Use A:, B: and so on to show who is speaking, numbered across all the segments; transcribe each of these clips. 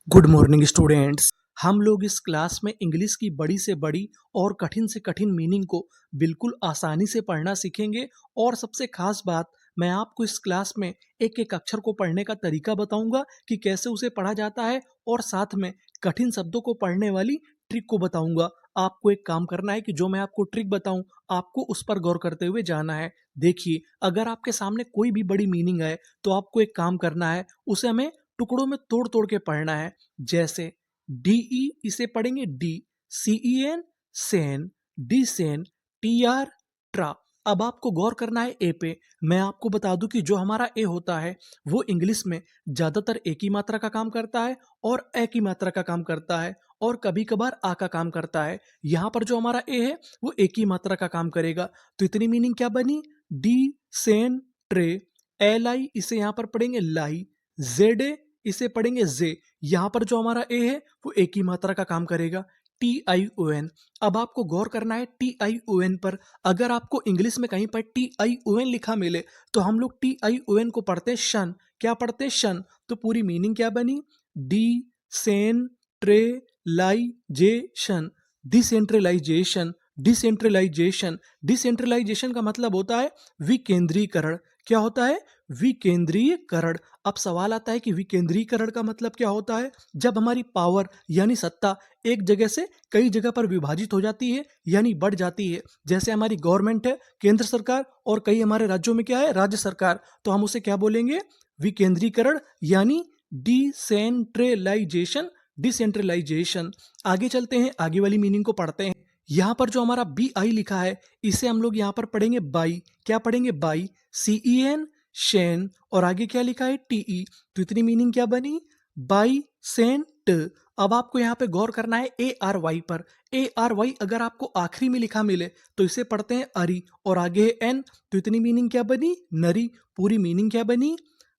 A: Good morning students. हम लोग इस क्लास में इंग्लिश की बड़ी से बड़ी और कठिन से कठिन मीनिंग को बिल्कुल आसानी से पढ़ना सीखेंगे। और सबसे खास बात, मैं आपको इस क्लास में एक एक अक्षर को पढ़ने का तरीका बताऊंगा कि कैसे उसे पढ़ा जाता है, और साथ में कठिन शब्दों को पढ़ने वाली ट्रिक को बताऊंगा। आपको एक काम करना है कि जो मैं आपको ट्रिक बताऊं, आपको उस पर गौर करते हुए जाना है। देखिए, अगर आपके सामने कोई भी बड़ी मीनिंग है तो आपको एक काम करना है, उसे हमें टुकड़ों में तोड़ तोड़ के पढ़ना है। जैसे डीई, इसे पढ़ेंगे D, C E N cen, D cen, T R tra. अब आपको गौर करना है ए पे। मैं आपको बता दूं कि जो हमारा ए होता है वो इंग्लिश में ज्यादातर एक ही मात्रा का काम करता है और ए की मात्रा का काम करता है, और कभी कभार आ का काम करता है। यहाँ पर जो हमारा ए है वो एक ही मात्रा का काम करेगा। तो इतनी मीनिंग क्या बनी? D Sen tray, L I, इसे यहाँ पर पढ़ेंगे लाई, जेड ए, इसे पढ़ेंगे जे। यहां पर जो हमारा ए है वो एक ही मात्रा का काम करेगा, टी आई ओ एन। अब आपको गौर करना है टी आई ओ एन पर। अगर आपको इंग्लिश में कहीं पर टी आई ओ एन लिखा मिले तो हम लोग टी आई ओ एन को पढ़ते हैं शन। क्या पढ़ते हैं? शन। तो पूरी मीनिंग क्या बनी? Decentralization, decentralization, decentralization. Decentralization का मतलब होता है विकेंद्रीकरण। क्या होता है? विकेंद्रीकरण। अब सवाल आता है कि विकेंद्रीकरण का मतलब क्या होता है? जब हमारी पावर यानी सत्ता एक जगह से कई जगह पर विभाजित हो जाती है यानी बढ़ जाती है। जैसे हमारी गवर्नमेंट है केंद्र सरकार, और कई हमारे राज्यों में क्या है? राज्य सरकार। तो हम उसे क्या बोलेंगे? विकेंद्रीकरण यानी डिसेंट्रलाइजेशन, डिसेंट्रलाइजेशन। आगे चलते हैं, आगे वाली मीनिंग को पढ़ते हैं। यहाँ पर जो हमारा बी आई लिखा है इसे हम लोग यहाँ पर पढ़ेंगे बाई। क्या पढ़ेंगे? बाई, सीईएन शेन, और आगे क्या लिखा है? टीई। तो इतनी मीनिंग क्या बनी? Bi cent. अब आपको यहाँ पे गौर करना है ए आर वाई पर। ए आर वाई अगर आपको आखिरी में लिखा मिले तो इसे पढ़ते हैं अरी, और आगे है एन। तो इतनी मीनिंग क्या बनी? नरी। पूरी मीनिंग क्या बनी?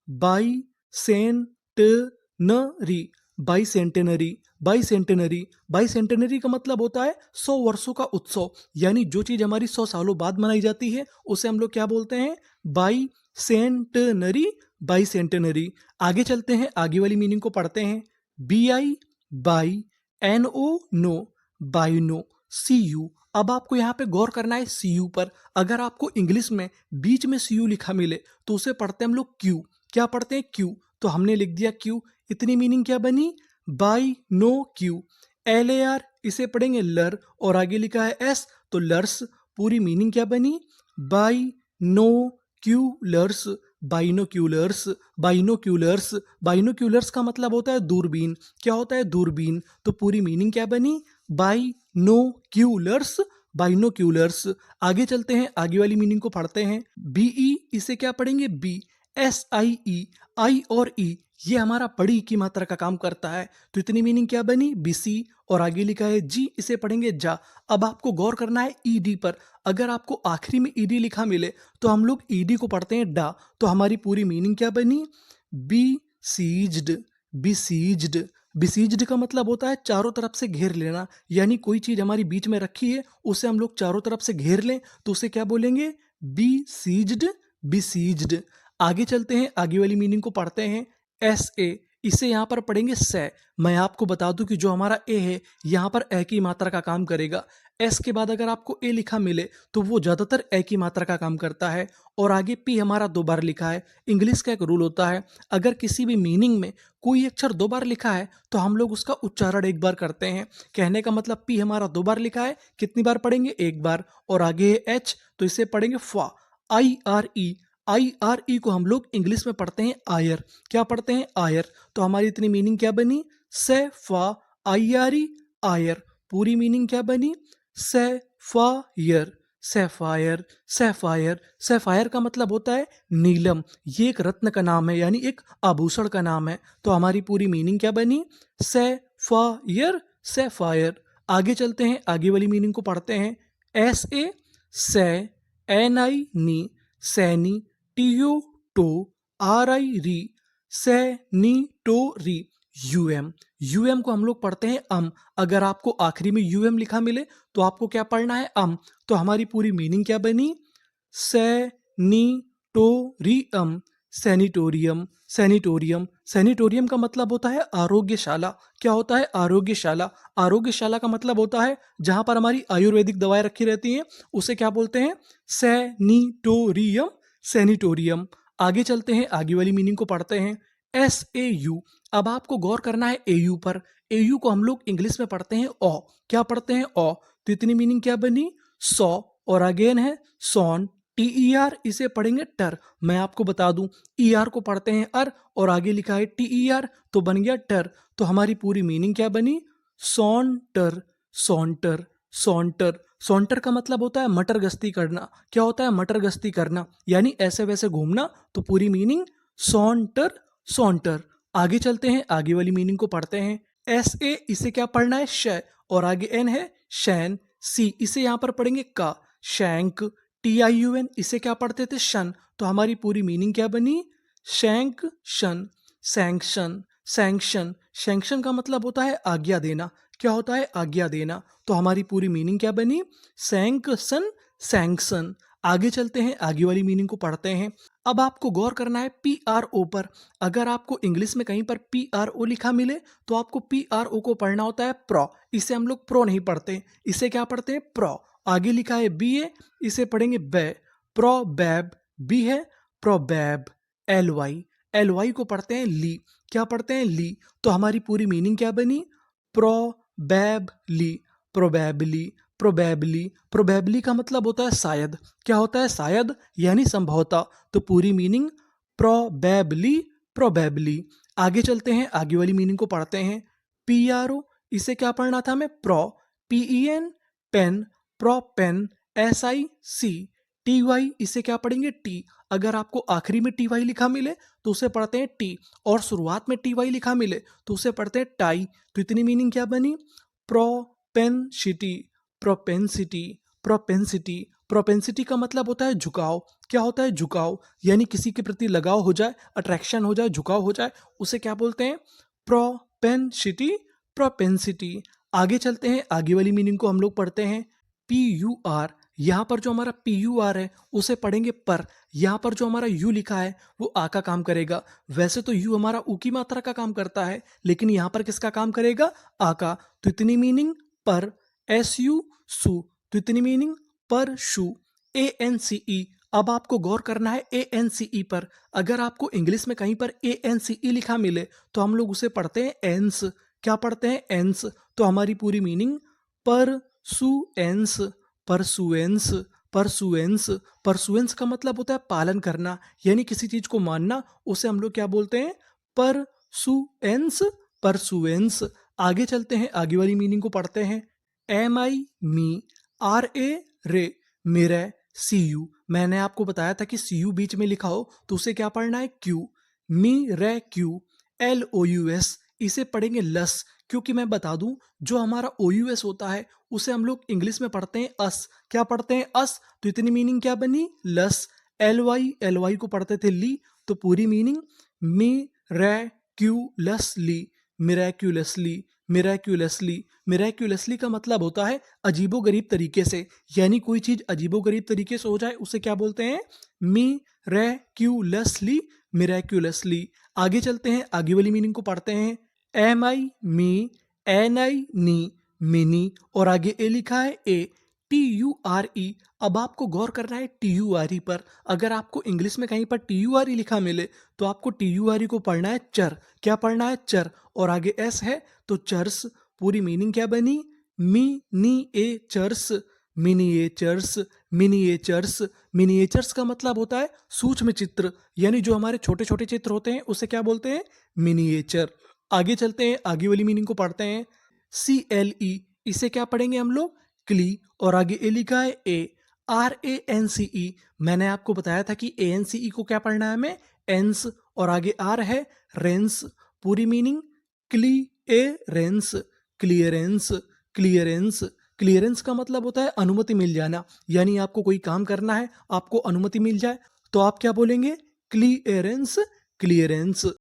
A: By centenary, by centenary, by centenary. By centenary का मतलब होता है 100 वर्षों का उत्सव, यानी जो चीज हमारी 100 सालों बाद मनाई जाती है उसे हम लोग क्या बोलते हैं? Bicentenary, bicentenary. आगे चलते हैं, आगे वाली मीनिंग को पढ़ते हैं। B I bi, N O no, bino, C U. अब आपको यहाँ पे गौर करना है सी यू पर। अगर आपको इंग्लिश में बीच में सी यू लिखा मिले तो उसे पढ़ते हैं हम लोग क्यू। क्या पढ़ते हैं? क्यू। तो हमने लिख दिया क्यू। इतनी मीनिंग क्या बनी? By no cu. L A R, इसे पढ़ेंगे लर, और आगे लिखा है एस, तो लर्स। पूरी मीनिंग क्या बनी? By no क्यूलर्स, binoculars, binoculars. Binoculars का मतलब होता है दूरबीन। क्या होता है? दूरबीन। तो पूरी मीनिंग क्या बनी? Binoculars, binoculars. आगे चलते हैं, आगे वाली मीनिंग को पढ़ते हैं। बीई, इसे क्या पढ़ेंगे? बी, एस आई ई, आई और ई, ये हमारा बड़ी की मात्रा का काम करता है। तो इतनी मीनिंग क्या बनी? बीसी, और आगे लिखा है जी, इसे पढ़ेंगे जा। अब आपको गौर करना है ईडी पर। अगर आपको आखिरी में ईडी लिखा मिले तो हम लोग ईडी को पढ़ते हैं डा। तो हमारी पूरी मीनिंग क्या बनी? B sieged, besieged. बिसीज्ड का मतलब होता है चारों तरफ से घेर लेना, यानी कोई चीज हमारी बीच में रखी है उसे हम लोग चारों तरफ से घेर लें तो उसे क्या बोलेंगे? Be sieged, besieged. आगे चलते हैं, आगे वाली मीनिंग को पढ़ते हैं। एस ए, इसे यहाँ पर पढ़ेंगे से। मैं आपको बता दूं कि जो हमारा ए है यहाँ पर ए की मात्रा का काम करेगा। एस के बाद अगर आपको ए लिखा मिले तो वो ज्यादातर ए की मात्रा का काम करता है। और आगे पी हमारा 2 बार लिखा है। इंग्लिश का एक रूल होता है, अगर किसी भी मीनिंग में कोई अक्षर 2 बार लिखा है तो हम लोग उसका उच्चारण 1 बार करते हैं। कहने का मतलब पी हमारा 2 बार लिखा है, कितनी बार पढ़ेंगे? 1 बार। और आगे है एच, तो इसे पढ़ेंगे फा, I R E. I R E को हम लोग इंग्लिश में पढ़ते हैं आयर। क्या पढ़ते हैं? आयर। तो हमारी इतनी मीनिंग क्या बनी? से फा आई आर ई, आयर। पूरी मीनिंग क्या बनी? Sapphire, sapphire, sapphire. सैफायर का मतलब होता है नीलम। ये एक रत्न का नाम है, यानी एक आभूषण का नाम है। तो हमारी पूरी मीनिंग क्या बनी? Sapphire, sapphire. आगे चलते हैं, आगे वाली मीनिंग को पढ़ते हैं। S A se, N I ni, sani, T U to, R I ri, sanitori. UM, UM को हम लोग पढ़ते हैं अम। अगर आपको आखिरी में यूएम लिखा मिले तो आपको क्या पढ़ना है? अम। तो हमारी पूरी मीनिंग क्या बनी? सैनिटोरियम, सैनिटोरियम, सैनिटोरियम, सैनिटोरियम का मतलब होता है आरोग्यशाला। क्या होता है? आरोग्यशाला। आरोग्यशाला का मतलब होता है जहाँ पर हमारी आयुर्वेदिक दवाएं रखी रहती हैं, उसे क्या बोलते हैं? Sanatorium, sanatorium. आगे चलते हैं, आगे वाली मीनिंग को पढ़ते हैं। SAU। अब आपको गौर करना है AU पर। AU को हम लोग इंग्लिश में पढ़ते हैं ओ। क्या पढ़ते हैं? ओ। तो इतनी मीनिंग क्या बनी? सौ। और अगेन है सॉन, TER, इसे पढ़ेंगे टर। मैं आपको बता दूं, ER को पढ़ते हैं अर, और आगे लिखा है TER, तो बन गया टर। तो हमारी पूरी मीनिंग क्या बनी? सॉन्टर, सॉन्टर, सॉन्टर। सॉन्टर का मतलब होता है मटर गश्ती करना। क्या होता है? मटर गश्ती करना, यानी ऐसे वैसे घूमना। तो पूरी मीनिंग सॉन्टर, सॉन्टर। आगे चलते हैं, आगे वाली मीनिंग को पढ़ते हैं। SA, इसे क्या पढ़ना है? श। और आगे N है शैन, C, इसे यहां पर पढ़ेंगे का। शैंक, TIUN, इसे क्या पढ़ते थे? शन। तो हमारी पूरी मीनिंग क्या बनी? शैंक शन, सैंक्शन, सैंक्शन। सैंक्शन का मतलब होता है आज्ञा देना। क्या होता है? आज्ञा देना। तो हमारी पूरी मीनिंग क्या बनी? Sanction, sanction. आगे चलते हैं, आगे वाली मीनिंग को पढ़ते हैं। अब आपको गौर करना है PRO पर। अगर आपको इंग्लिश में कहीं पर PRO लिखा मिले तो आपको PRO को पढ़ना होता है प्रो। इसे हम लोग प्रो नहीं पढ़ते, इसे क्या पढ़ते हैं? प्रो। आगे लिखा है BA, इसे पढ़ेंगे बै। प्रोबैब, बी है प्रोबैब। LY, को पढ़ते हैं ली। क्या पढ़ते हैं? ली। तो हमारी पूरी मीनिंग क्या बनी? प्रोबैबली, प्रोबैबली, प्रोबैबली। प्रोबैबली का मतलब होता है शायद। क्या होता है? शायद, यानी संभवतः। तो पूरी मीनिंग प्रोबैबली, प्रोबैबली। आगे चलते हैं, आगे वाली मीनिंग को पढ़ते हैं। PRO, इसे क्या पढ़ना था हमें? Pro. PEN, pen, pro pen. SIC, TY, इसे क्या पढ़ेंगे? टी। अगर आपको आखिरी में TY लिखा मिले तो उसे पढ़ते हैं टी, और शुरुआत में TY लिखा मिले तो उसे पढ़ते हैं टाई। तो इतनी मीनिंग क्या बनी? Propensity, propensity, propensity. प्रोपेंसिटी का मतलब होता है झुकाव। क्या होता है? झुकाव, यानी किसी के प्रति लगाव हो जाए, अट्रैक्शन हो जाए, झुकाव हो जाए, उसे क्या बोलते हैं? Propensity, propensity. आगे चलते हैं, आगे वाली मीनिंग को हम लोग पढ़ते हैं। PUR, यहाँ पर जो हमारा PUR है उसे पढ़ेंगे पर। यहाँ पर जो हमारा U लिखा है वो आ का काम करेगा। वैसे तो U हमारा ऊ की मात्रा का काम करता है, लेकिन यहाँ पर किसका काम करेगा? आ का। तो इतनी मीनिंग पर। SU, सु। तो इतनी मीनिंग पर शु। ANCE, अब आपको गौर करना है ANCE पर। अगर आपको इंग्लिश में कहीं पर ANCE लिखा मिले तो हम लोग उसे पढ़ते हैं एंस। क्या पढ़ते हैं? एंस। तो हमारी पूरी meaning pursuance, pursuance, pursuance. Pursuance का मतलब होता है पालन करना, यानी किसी चीज को मानना, उसे हम लोग क्या बोलते हैं? Pursuance, pursuance. आगे चलते हैं, आगे वाली मीनिंग को पढ़ते हैं। MI, मी। RA, रे, मेरे। CU, मैंने आपको बताया था कि CU बीच में लिखा हो तो उसे क्या पढ़ना है? क्यू। मी रे क्यू। LOUS, इसे पढ़ेंगे लस। क्योंकि मैं बता दूं, जो हमारा OUS होता है उसे हम लोग इंग्लिश में पढ़ते हैं अस। क्या पढ़ते हैं? अस। तो इतनी मीनिंग क्या बनी? लस। LY को पढ़ते थे ली। तो पूरी मीनिंग मिरेक्यूलसली, मिरेक्यूलसली, मिरेक्यूलसली। मिरेक्यूलसली का मतलब होता है अजीबोगरीब तरीके से, यानी कोई चीज अजीबोगरीब तरीके से हो जाए उसे क्या बोलते हैं? मिरेक्यूलसली, मिरेक्यूलसली। आगे चलते हैं, आगे वाली मीनिंग को पढ़ते हैं। MI, मी। NI, नी, मिनी। और आगे ए लिखा है ए। TURE, अब आपको गौर करना है TURE पर। अगर आपको इंग्लिश में कहीं पर TURE लिखा मिले तो आपको TURE को पढ़ना है चर। क्या पढ़ना है? चर। और आगे S है तो चर्स। पूरी मीनिंग क्या बनी? Miniatures, miniatures, miniatures. मिनिएचर्स का मतलब होता है सूक्ष्म चित्र, यानी जो हमारे छोटे छोटे चित्र होते हैं उसे क्या बोलते हैं? मिनिएचर। आगे चलते हैं, आगे वाली मीनिंग को पढ़ते हैं। CLE, इसे क्या पढ़ेंगे हम लोग? क्ली। और आगे ए लिखा है ए। RANCE, मैंने आपको बताया था कि ANCE को क्या पढ़ना है हमें? एंस। और आगे आर है रेंस। पूरी मीनिंग क्लिएरेंस, क्लियरेंस, क्लियरेंस। क्लियरेंस का मतलब होता है अनुमति मिल जाना, यानी आपको कोई काम करना है, आपको अनुमति मिल जाए तो आप क्या बोलेंगे? Clearance, clearance.